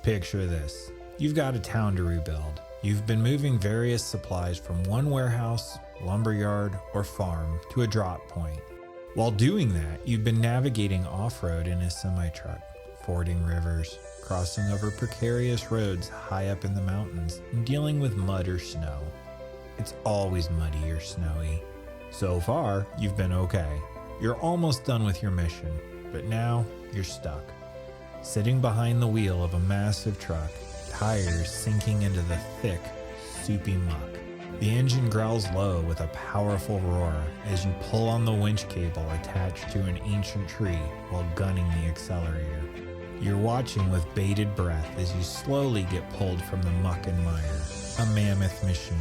Picture this. You've got a town to rebuild. You've been moving various supplies from one warehouse, lumberyard, or farm to a drop point. While doing that, you've been navigating off-road in a semi-truck, fording rivers, crossing over precarious roads high up in the mountains, and dealing with mud or snow. It's always muddy or snowy. So far, you've been okay. You're almost done with your mission, but now you're stuck. Sitting behind the wheel of a massive truck, tires sinking into the thick, soupy muck. The engine growls low with a powerful roar as you pull on the winch cable attached to an ancient tree while gunning the accelerator. You're watching with bated breath as you slowly get pulled from the muck and mire. A mammoth machine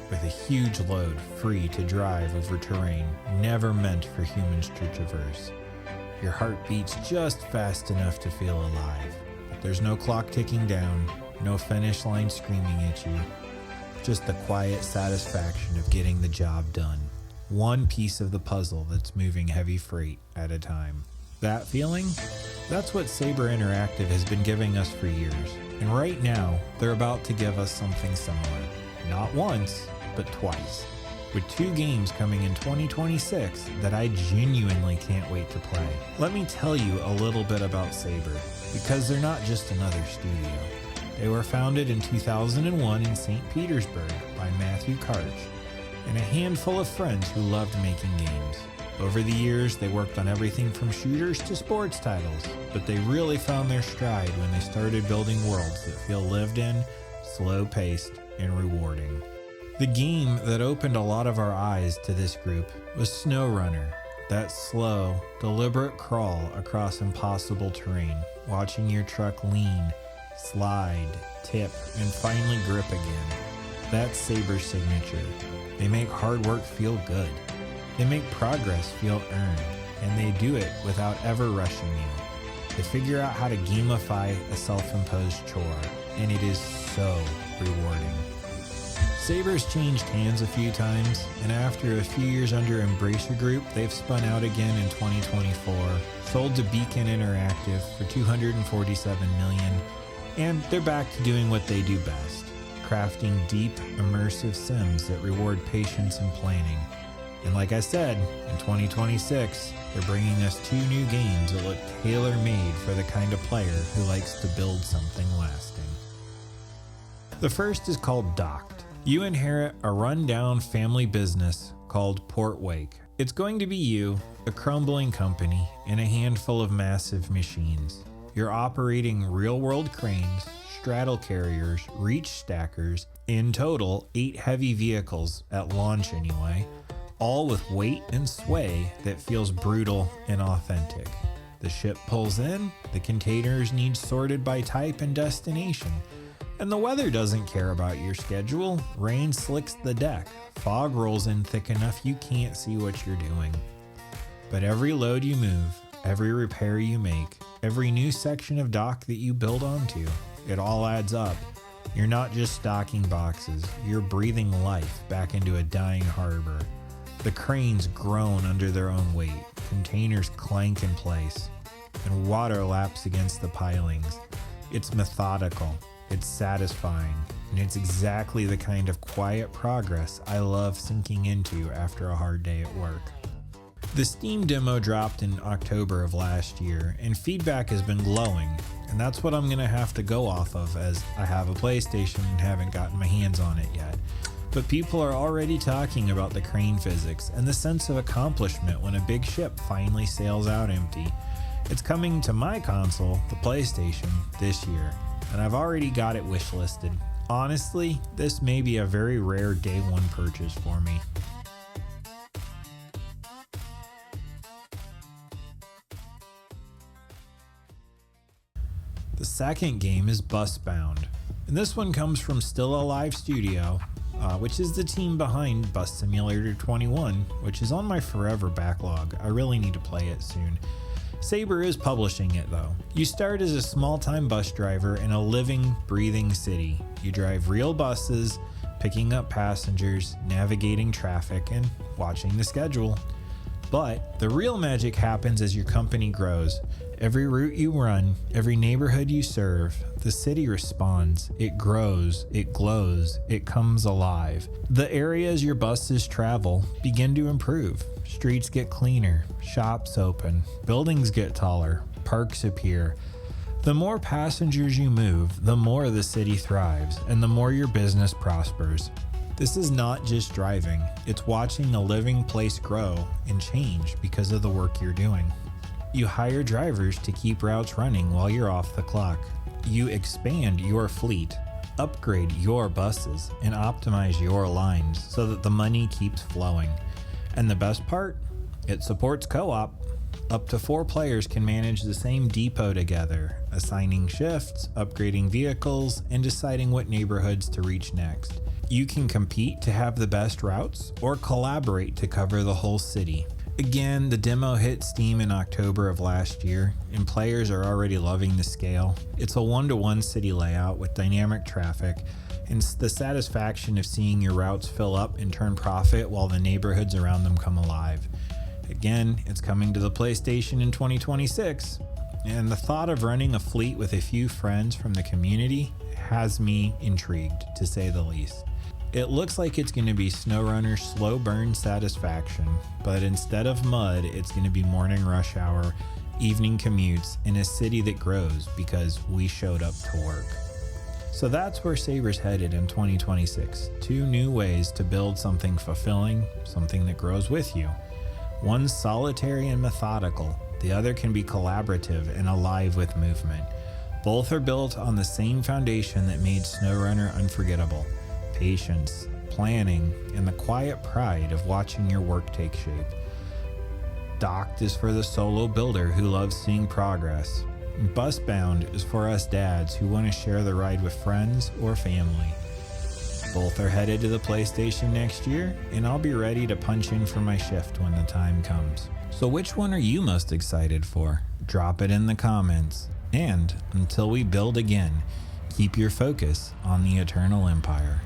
with a huge load free to drive over terrain never meant for humans to traverse. Your heart beats just fast enough to feel alive. But there's no clock ticking down, no finish line screaming at you. Just the quiet satisfaction of getting the job done. One piece of the puzzle that's moving heavy freight at a time. That feeling? That's what Saber Interactive has been giving us for years. And right now, they're about to give us something similar. Not once, but twice. With 2 games coming in 2026 that I genuinely can't wait to play. Let me tell you a little bit about Saber, because they're not just another studio. They were founded in 2001 in St. Petersburg by Matthew Karch and a handful of friends who loved making games. Over the years, they worked on everything from shooters to sports titles, but they really found their stride when they started building worlds that feel lived in, slow-paced, and rewarding. The game that opened a lot of our eyes to this group was SnowRunner, that slow, deliberate crawl across impossible terrain, watching your truck lean, slide, tip, and finally grip again. That's Saber's signature. They make hard work feel good. They make progress feel earned, and they do it without ever rushing you. They figure out how to gamify a self-imposed chore, and it is so rewarding. Saber's changed hands a few times, and after a few years under Embracer Group, they've spun out again in 2024, sold to Beacon Interactive for $247 million, and they're back to doing what they do best, crafting deep, immersive sims that reward patience and planning. And like I said, in 2026, they're bringing us 2 new games that look tailor-made for the kind of player who likes to build something lasting. The first is called Docked. You inherit a run-down family business called Port Wake. It's going to be you, a crumbling company, and a handful of massive machines. You're operating real-world cranes, straddle carriers, reach stackers, in total 8 heavy vehicles, at launch anyway, all with weight and sway that feels brutal and authentic. The ship pulls in, the containers need sorted by type and destination, and the weather doesn't care about your schedule. Rain slicks the deck, fog rolls in thick enough you can't see what you're doing. But every load you move, every repair you make, every new section of dock that you build onto, it all adds up. You're not just stocking boxes, you're breathing life back into a dying harbor. The cranes groan under their own weight, containers clank in place, and water laps against the pilings. It's methodical, it's satisfying, and it's exactly the kind of quiet progress I love sinking into after a hard day at work. The Steam demo dropped in October of last year, and feedback has been glowing, and that's what I'm going to have to go off of, as I have a PlayStation and haven't gotten my hands on it yet. But people are already talking about the crane physics and the sense of accomplishment when a big ship finally sails out empty. It's coming to my console, the PlayStation, this year, and I've already got it wishlisted. Honestly, this may be a very rare day one purchase for me. The second game is Busbound, and this one comes from Still Alive Studio, which is the team behind Bus Simulator 21, which is on my forever backlog. I really need to play it soon. Saber is publishing it though. You start as a small-time bus driver in a living, breathing city. You drive real buses, picking up passengers, navigating traffic, and watching the schedule. But the real magic happens as your company grows. Every route you run, every neighborhood you serve, the city responds. It grows, it glows, it comes alive. The areas your buses travel begin to improve. Streets get cleaner, shops open, buildings get taller, parks appear. The more passengers you move, the more the city thrives, and the more your business prospers. This is not just driving, it's watching a living place grow and change because of the work you're doing. You hire drivers to keep routes running while you're off the clock. You expand your fleet, upgrade your buses, and optimize your lines so that the money keeps flowing. And the best part? It supports co-op. Up to 4 players can manage the same depot together, assigning shifts, upgrading vehicles, and deciding what neighborhoods to reach next. You can compete to have the best routes or collaborate to cover the whole city. Again, the demo hit Steam in October of last year, and players are already loving the scale. It's a 1-to-1 city layout with dynamic traffic, and the satisfaction of seeing your routes fill up and turn profit while the neighborhoods around them come alive. Again, it's coming to the PlayStation in 2026, and the thought of running a fleet with a few friends from the community has me intrigued, to say the least. It looks like it's going to be SnowRunner's slow burn satisfaction, but instead of mud, it's going to be morning rush hour, evening commutes, in a city that grows because we showed up to work. So that's where Saber's headed in 2026. 2 new ways to build something fulfilling, something that grows with you. One's solitary and methodical, the other can be collaborative and alive with movement. Both are built on the same foundation that made SnowRunner unforgettable: patience, planning, and the quiet pride of watching your work take shape. Docked is for the solo builder who loves seeing progress. Busbound is for us dads who want to share the ride with friends or family. Both are headed to the PlayStation next year, and I'll be ready to punch in for my shift when the time comes. So which one are you most excited for? Drop it in the comments. And until we build again, keep your focus on the Eternal Empire.